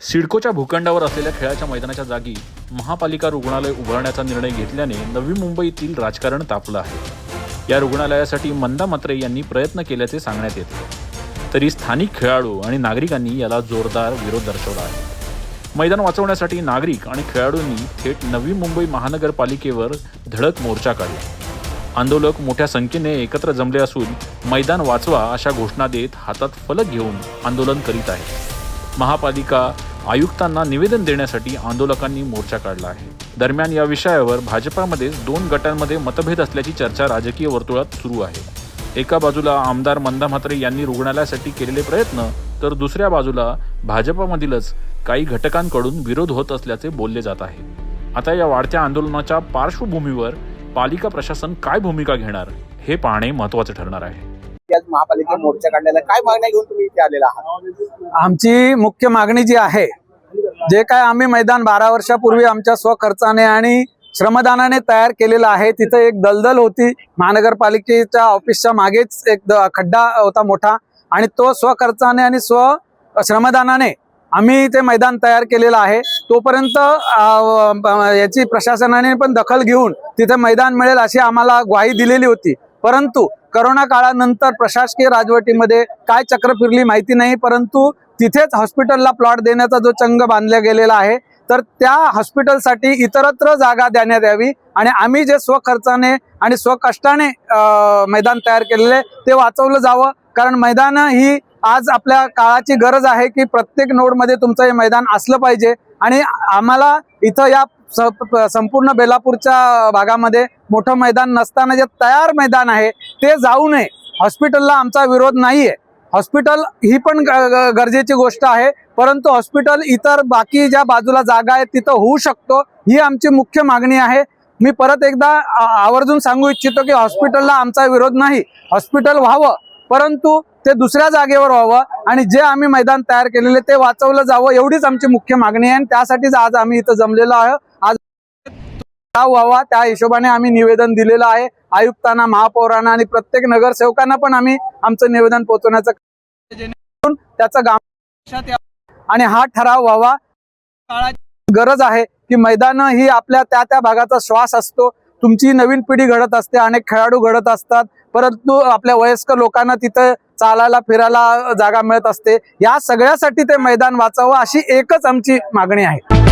सिडकोच्या भूखंडावर असलेल्या खेळाच्या मैदानाच्या जागी महापालिका रुग्णालय उभारण्याचा निर्णय घेतल्याने नवी मुंबईतील राजकारण तापलं आहे। या रुग्णालयासाठी मंदा म्हात्रे यांनी प्रयत्न केल्याचे सांगण्यात येते, तरी स्थानिक खेळाडू आणि नागरिकांनी याला जोरदार विरोध दर्शवला आहे। मैदान वाचवण्यासाठी नागरिक आणि खेळाडूंनी थेट नवी मुंबई महानगरपालिकेवर धडक मोर्चा काढला। आंदोलक मोठ्या संख्येने एकत्र जमले असून मैदान वाचवा अशा घोषणा देत हातात फलक घेऊन आंदोलन करीत आहेत। महापालिका आयुक्तांना निवेदन देण्यासाठी आंदोलकांनी मोर्चा काढला आहे। दरम्यान या विषयावर भाजपामध्ये 2 गटांमध्ये मतभेद असल्याची चर्चा राजकीय वर्तुळात सुरू आहे। एका बाजूला आमदार मंदा म्हात्रे यांनी रुग्णालयासाठी केलेले प्रयत्न, तर दुसऱ्या बाजूला भाजपामधीलच काही घटकांकडून विरोध होत असल्याचे बोलले जात आहे। आता या वाढत्या आंदोलनाच्या पार्श्वभूमीवर पालिका प्रशासन काय भूमिका घेणार हे पाहणे महत्त्वाचे ठरणार आहे। आज महापालिका मोर्चा काढलेला काय मागण्या घेऊन तुम्ही इथे आलेला आहात? आमची मुख्य मागणी जी आहे, जे काय आम्ही मैदान 12 वर्षापूर्वी आमच्या स्वखर्चाने आणि श्रमदानाने तयार केलेलं आहे, तिथे एक दलदल होती। महानगरपालिकेच्या ऑफिसच्या मागेच एक खड्डा होता मोठा, आणि तो स्वखर्चाने आणि श्रमदानाने आम्ही ते मैदान तयार केलेलं आहे। तोपर्यंत याची प्रशासनाने पण दखल घेऊन तिथे मैदान मिळेल अशी आम्हाला ग्वाही दिलेली होती। परंतु करोना काळानंतर प्रशासकीय राजवटीमध्ये काय चक्र फिरली माहिती नाही, परंतु तिथेच हॉस्पिटलला प्लॉट देण्याचा जो चंग बांधला गेलेला आहे, तर त्या हॉस्पिटलसाठी इतरत्र जागा देण्यात यावी आणि आम्ही जे स्वखर्चाने आणि स्वकष्टाने मैदान तयार केलेले ते वाचवलं जावं। कारण मैदान ही आज आपल्या काळाची गरज आहे की प्रत्येक नोडमध्ये तुमचं हे मैदान असलं पाहिजे। आणि आम्हाला इथं या संपूर्ण बेलापूरच्या भागामध्ये मोठं मैदान नसताना जे तयार मैदान आहे ते जाऊ नये। हॉस्पिटलला आमचा विरोध नाहीये, हॉस्पिटल ही पण गरजेची गोष्ट आहे, परंतु हॉस्पिटल इतर बाकी ज्या बाजूला जागा आहेत तिथं होऊ शकतो, ही आमची मुख्य मागणी आहे। मी परत एकदा आवर्जून सांगू इच्छितो की हॉस्पिटलला आमचा विरोध नाही, हॉस्पिटल व्हावं, परंतु ते दुसऱ्या जागेवर व्हावं आणि जे आम्ही मैदान तयार केलेले ते वाचवलं जावं, एवढीच आमची मुख्य मागणी आहे। आणि त्यासाठीच आज आम्ही इथं जमलेलो आहोत। आज व्हावा त्या हिशोबाने आम्ही निवेदन दिलेलं आहे आयुक्तांना, महापौरांना आणि प्रत्येक नगरसेवकांना पण आम्ही आमचं निवेदन पोहोचवण्याचं, जेणेकरून त्याचं गांभीर्य आणि हा ठराव व्हावा। काळाची गरज आहे की मैदान ही आपल्या त्या भागाचा श्वास असतो। तुमची नवीन पिढी घडत असते, अनेक खेळाडू घडत असतात, परंतु आपल्या वयस्कर लोकांना तिथं चालायला फिरायला जागा मिळत असते। या सगळ्यासाठी ते मैदान वाचावं अशी एकच आमची मागणी आहे।